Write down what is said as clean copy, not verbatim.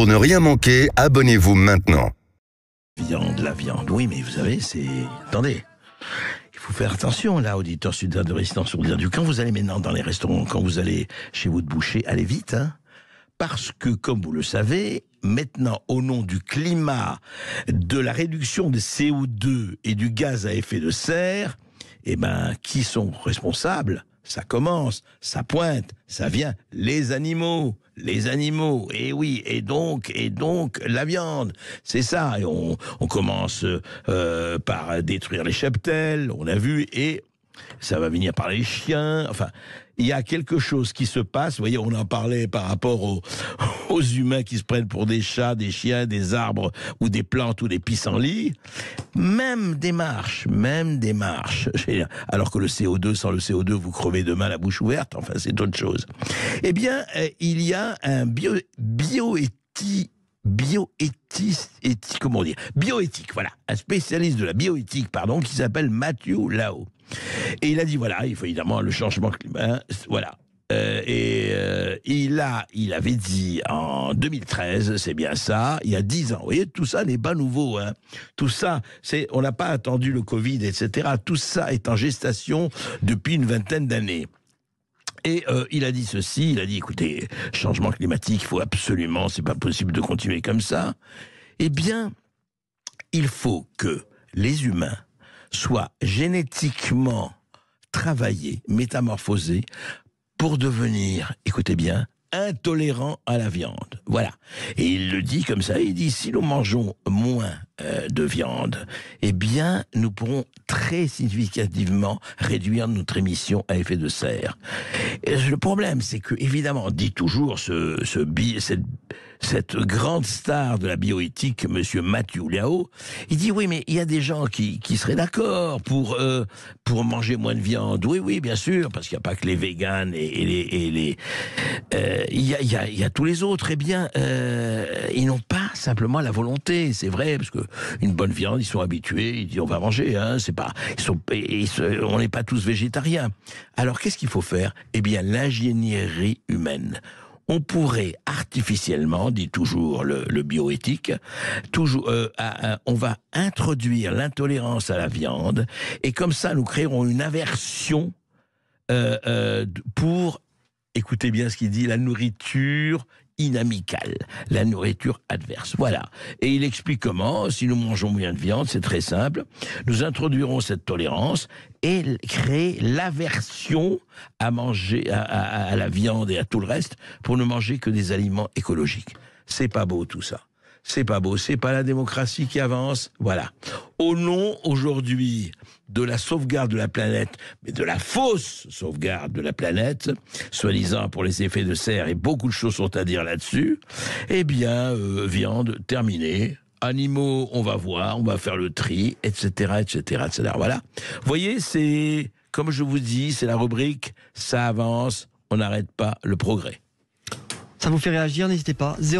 Pour ne rien manquer, abonnez-vous maintenant. La viande, oui, mais vous savez, c'est... Attendez, il faut faire attention, là, auditeur sud de Résistance sur du quand vous allez maintenant dans les restaurants, quand vous allez chez votre boucher, allez vite, hein, parce que, comme vous le savez, maintenant, au nom du climat, de la réduction des CO2 et du gaz à effet de serre, eh ben, qui sont responsables ? Ça commence, ça pointe, ça vient, les animaux, et oui, et donc la viande, c'est ça, et on commence par détruire les cheptels, on a vu, et ça va venir par les chiens, enfin, il y a quelque chose qui se passe, vous voyez, on en parlait par rapport aux humains qui se prennent pour des chats, des chiens, des arbres, ou des plantes, ou des pissenlits, même démarche, alors que le CO2, sans le CO2, vous crevez demain la bouche ouverte, enfin, c'est autre chose. Eh bien, il y a un bioéthique, voilà, un spécialiste de la bioéthique, qui s'appelle Matthew Lao. Et il a dit, voilà, il faut évidemment le changement climatique, voilà. Il avait dit en 2013, c'est bien ça, il y a 10 ans. Vous voyez, tout ça n'est pas nouveau, hein. Tout ça, on n'a pas attendu le Covid, etc. Tout ça est en gestation depuis une vingtaine d'années. Et il a dit ceci, il a dit, écoutez, changement climatique, il faut absolument, c'est pas possible de continuer comme ça. Eh bien, il faut que les humains soient génétiquement travaillés, métamorphosés, pour devenir, écoutez bien, intolérants à la viande. Voilà. Et il le dit comme ça, il dit, si nous mangeons moins de viande, eh bien, nous pourrons très significativement réduire notre émission à effet de serre. Et le problème, c'est que, évidemment, on dit toujours cette grande star de la bioéthique, monsieur Matthew Lao, il dit oui, mais il y a des gens qui seraient d'accord pour manger moins de viande. Oui, bien sûr, parce qu'il n'y a pas que les véganes il y a tous les autres. Eh bien, ils n'ont pas simplement la volonté, c'est vrai, parce que une bonne viande, ils sont habitués, ils disent on va manger, hein, on n'est pas tous végétariens. Alors qu'est-ce qu'il faut faire ? Eh bien, l'ingénierie humaine. On pourrait artificiellement, dit toujours le bioéthique, on va introduire l'intolérance à la viande, et comme ça, nous créerons une aversion pour, écoutez bien ce qu'il dit, la nourriture inamicale, la nourriture adverse. Voilà. Et il explique comment, si nous mangeons moins de viande, c'est très simple, nous introduirons cette tolérance et créer l'aversion à manger, à la viande et à tout le reste, pour ne manger que des aliments écologiques. C'est pas beau tout ça. C'est pas beau, c'est pas la démocratie qui avance. Voilà. Au nom, aujourd'hui, de la sauvegarde de la planète, mais de la fausse sauvegarde de la planète, soi-disant pour les effets de serre, et beaucoup de choses sont à dire là-dessus, eh bien, viande, terminée. Animaux, on va voir, on va faire le tri, etc. Voilà. Vous voyez, c'est, comme je vous dis, c'est la rubrique « Ça avance, on n'arrête pas le progrès ». Ça vous fait réagir, n'hésitez pas. 08